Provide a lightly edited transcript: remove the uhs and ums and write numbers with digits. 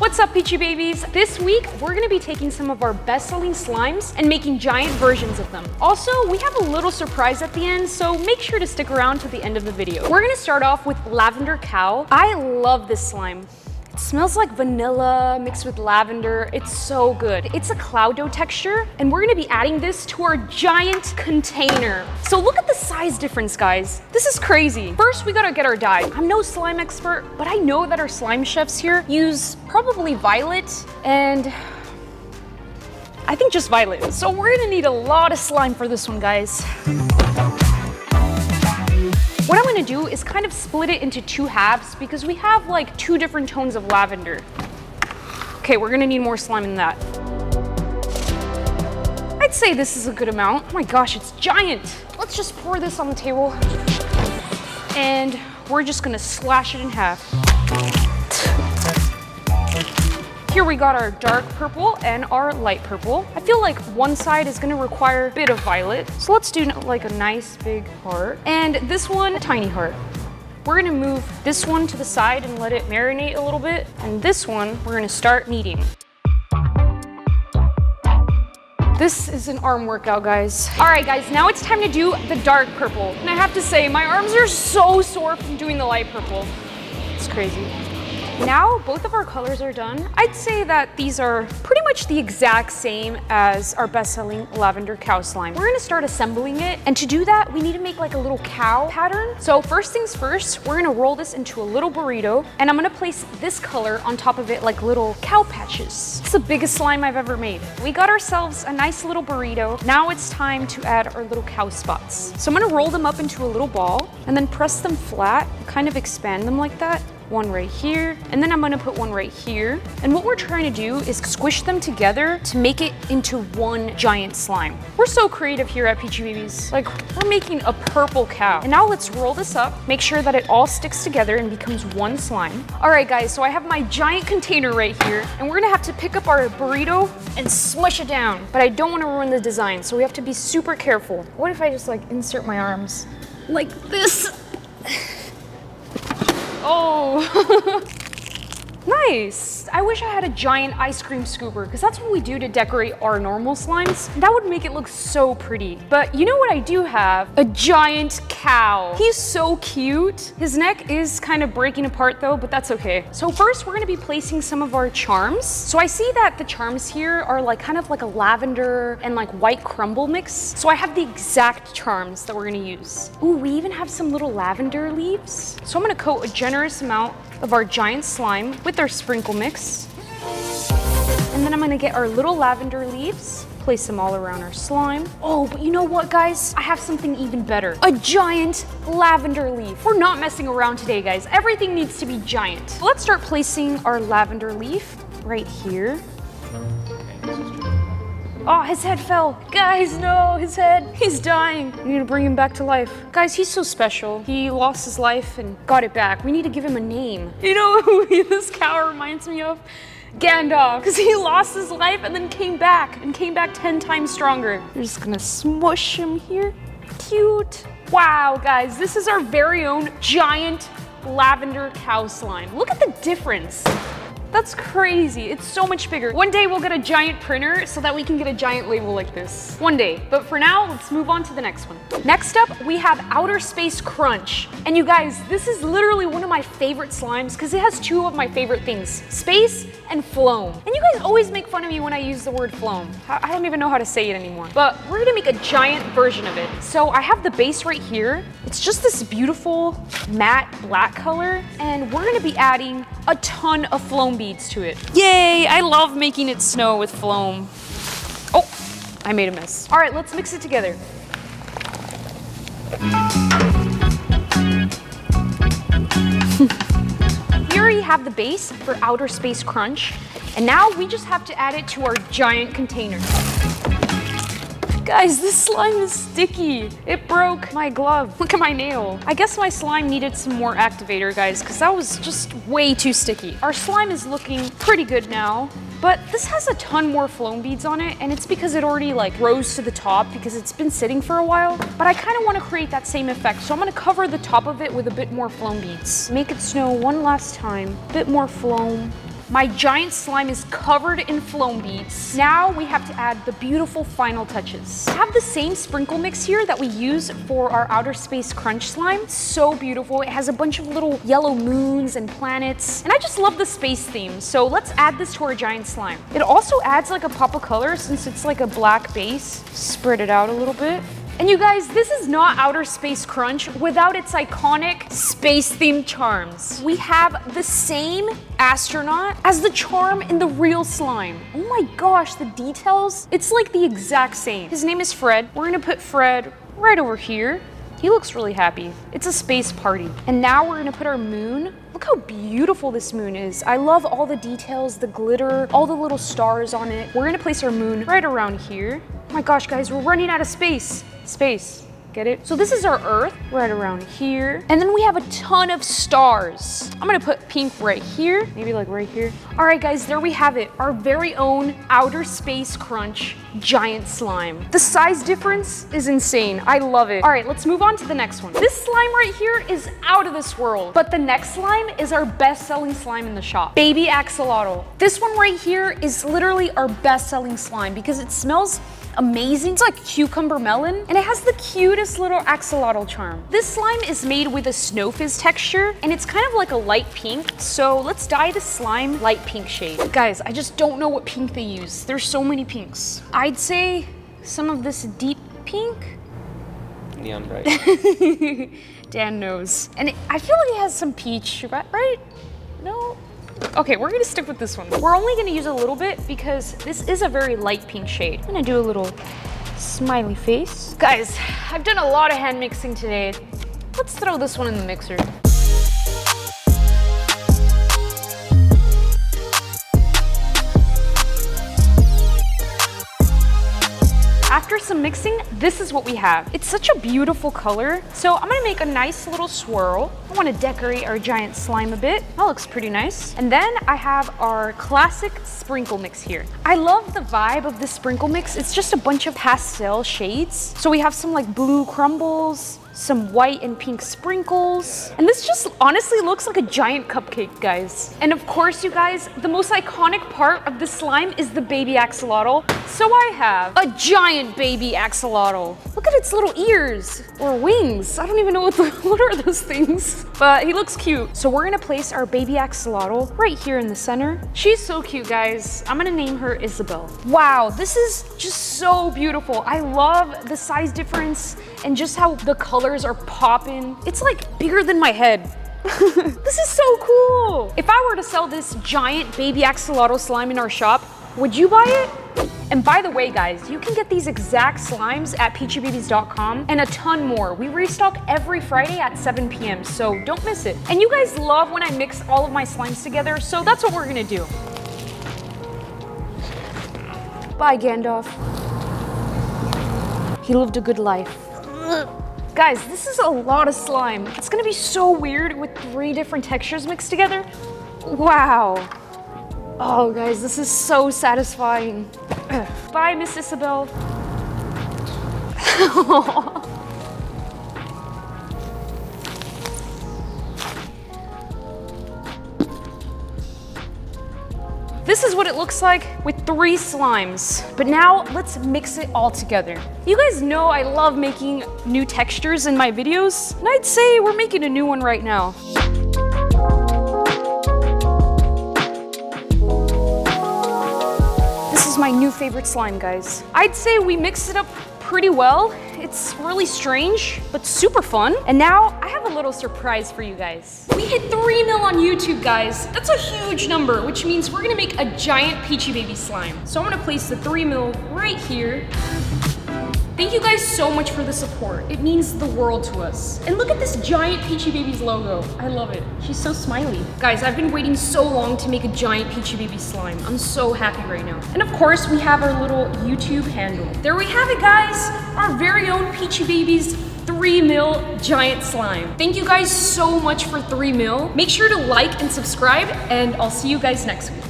What's up, Peachy Babies? This week, we're gonna be taking some of our best-selling slimes and making giant versions of them. Also, we have a little surprise at the end, so make sure to stick around to the end of the video. We're gonna start off with Lavender Cow. I love this slime. It smells like vanilla mixed with lavender. It's so good. It's a cloud dough texture, and we're gonna be adding this to our giant container. So look at the size difference, guys. This is crazy. First, we gotta get our dye. I'm no slime expert, but I know that our slime chefs here use probably violet and I think just violet. So we're gonna need a lot of slime for this one, guys. What I'm gonna do is kind of split it into two halves because we have like two different tones of lavender. Okay, we're gonna need more slime than that. I'd say this is a good amount. Oh my gosh, it's giant. Let's just pour this on the table. And we're just gonna slash it in half. Here we got our dark purple and our light purple. I feel like one side is gonna require a bit of violet. So let's do like a nice big heart. And this one, a tiny heart. We're gonna move this one to the side and let it marinate a little bit. And this one, we're gonna start kneading. This is an arm workout, guys. All right, guys, now it's time to do the dark purple. And I have to say, my arms are so sore from doing the light purple. It's crazy. Now both of our colors are done. I'd say that these are pretty much the exact same as our best-selling Lavender Cow slime. We're gonna start assembling it, and to do that, we need to make like a little cow pattern. So first things first, we're gonna roll this into a little burrito, and I'm gonna place this color on top of it like little cow patches. It's the biggest slime I've ever made. We got ourselves a nice little burrito. Now it's time to add our little cow spots. So I'm gonna roll them up into a little ball, and then press them flat, kind of expand them like that. One right here, and then I'm gonna put one right here. And what we're trying to do is squish them together to make it into one giant slime. We're so creative here at Peachy Babies. Like, we're making a purple cow. And now let's roll this up, make sure that it all sticks together and becomes one slime. All right, guys, so I have my giant container right here, and we're gonna have to pick up our burrito and smush it down. But I don't wanna ruin the design, so we have to be super careful. What if I just like insert my arms like this? Oh, nice. I wish I had a giant ice cream scooper because that's what we do to decorate our normal slimes. That would make it look so pretty. But you know what I do have? A giant cow. He's so cute. His neck is kind of breaking apart though, but that's okay. So first we're gonna be placing some of our charms. So I see that the charms here are like kind of like a lavender and like white crumble mix. So I have the exact charms that we're gonna use. Ooh, we even have some little lavender leaves. So I'm gonna coat a generous amount of our giant slime with our sprinkle mix. And then I'm gonna get our little lavender leaves, place them all around our slime. Oh, but you know what, guys? I have something even better. A giant lavender leaf. We're not messing around today, guys. Everything needs to be giant. So let's start placing our lavender leaf right here. Oh, his head fell. Guys, no, his head. He's dying. We need to bring him back to life. Guys, he's so special. He lost his life and got it back. We need to give him a name. You know who this cow reminds me of? Gandalf, because he lost his life and then came back 10 times stronger. We're just gonna smush him here. Cute. Wow, guys, this is our very own giant lavender cow slime. Look at the difference. That's crazy. It's so much bigger. One day we'll get a giant printer so that we can get a giant label like this. One day. But for now, let's move on to the next one. Next up, we have Outer Space Crunch. And you guys, this is literally one of my favorite slimes because it has two of my favorite things, space and floam. And you guys always make fun of me when I use the word floam. I don't even know how to say it anymore. But we're gonna make a giant version of it. So I have the base right here. It's just this beautiful matte black color. And we're gonna be adding a ton of floam beads to it. Yay, I love making it snow with floam. Oh, I made a mess. All right, let's mix it together. We already have the base for Outer Space Crunch, and now we just have to add it to our giant container. Guys, this slime is sticky. It broke my glove. Look at my nail. I guess my slime needed some more activator, guys, because that was just way too sticky. Our slime is looking pretty good now, but this has a ton more floam beads on it, and it's because it already like rose to the top because it's been sitting for a while. But I kind of want to create that same effect, so I'm going to cover the top of it with a bit more floam beads. Make it snow one last time. Bit more floam. My giant slime is covered in foam beads. Now we have to add the beautiful final touches. I have the same sprinkle mix here that we use for our outer space crunch slime. So beautiful. It has a bunch of little yellow moons and planets. And I just love the space theme. So let's add this to our giant slime. It also adds like a pop of color since it's like a black base. Spread it out a little bit. And you guys, this is not Outer Space Crunch without its iconic space-themed charms. We have the same astronaut as the charm in the real slime. Oh my gosh, the details, it's like the exact same. His name is Fred. We're gonna put Fred right over here. He looks really happy. It's a space party. And now we're gonna put our moon. Look how beautiful this moon is. I love all the details, the glitter, all the little stars on it. We're gonna place our moon right around here. Oh my gosh, guys, we're running out of space. Space, get it? So this is our Earth right around here. And then we have a ton of stars. I'm gonna put pink right here, maybe like right here. All right, guys, there we have it. Our very own Outer Space Crunch giant slime. The size difference is insane. I love it. All right, let's move on to the next one. This slime right here is out of this world, but the next slime is our best-selling slime in the shop, Baby Axolotl. This one right here is literally our best-selling slime because it smells amazing. It's like cucumber melon, and it has the cutest little axolotl charm. This slime is made with a snow fizz texture, and it's kind of like a light pink. So let's dye the slime light pink shade. Guys, I just don't know what pink they use. There's so many pinks. I'd say some of this deep pink. Neon bright. Dan knows. And I feel like it has some peach, right? No? Okay, we're gonna stick with this one. We're only gonna use a little bit because this is a very light pink shade. I'm gonna do a little smiley face. Guys, I've done a lot of hand mixing today. Let's throw this one in the mixer. After some mixing, this is what we have. It's such a beautiful color. So I'm gonna make a nice little swirl. I wanna decorate our giant slime a bit. That looks pretty nice. And then I have our classic sprinkle mix here. I love the vibe of this sprinkle mix. It's just a bunch of pastel shades. So we have some like blue crumbles, some white and pink sprinkles. And this just honestly looks like a giant cupcake, guys. And of course, you guys, the most iconic part of this slime is the baby axolotl. So I have a giant baby axolotl. Look at its little ears or wings. I don't even know what are those things, but he looks cute. So we're gonna place our baby axolotl right here in the center. She's so cute, guys. I'm gonna name her Isabel. Wow, this is just so beautiful. I love the size difference and just how the colors are popping. It's like bigger than my head. This is so cool. If I were to sell this giant baby axolotl slime in our shop, would you buy it? And by the way, guys, you can get these exact slimes at peachybbies.com and a ton more. We restock every Friday at 7 p.m., so don't miss it. And you guys love when I mix all of my slimes together, so that's what we're gonna do. Bye, Gandalf. He lived a good life. Guys, this is a lot of slime. It's gonna be so weird with 3 different textures mixed together. Wow. Oh, guys, this is so satisfying. Bye, Miss Isabel. This is what it looks like with 3 slimes. But now let's mix it all together. You guys know I love making new textures in my videos, and I'd say we're making a new one right now. This is my new favorite slime, guys. I'd say we mixed it up pretty well. It's really strange, but super fun. And now I have a little surprise for you guys. We hit 3 mil on YouTube, guys. That's a huge number, which means we're gonna make a giant Peachy Baby slime. So I'm gonna place the 3 mil right here. Thank you guys so much for the support. It means the world to us. And look at this giant Peachy Babies logo. I love it. She's so smiley. Guys, I've been waiting so long to make a giant Peachy Baby slime. I'm so happy right now. And of course, we have our little YouTube handle. There we have it, guys. Our very own Peachy Babies 3 mil giant slime. Thank you guys so much for 3 mil. Make sure to like and subscribe, and I'll see you guys next week.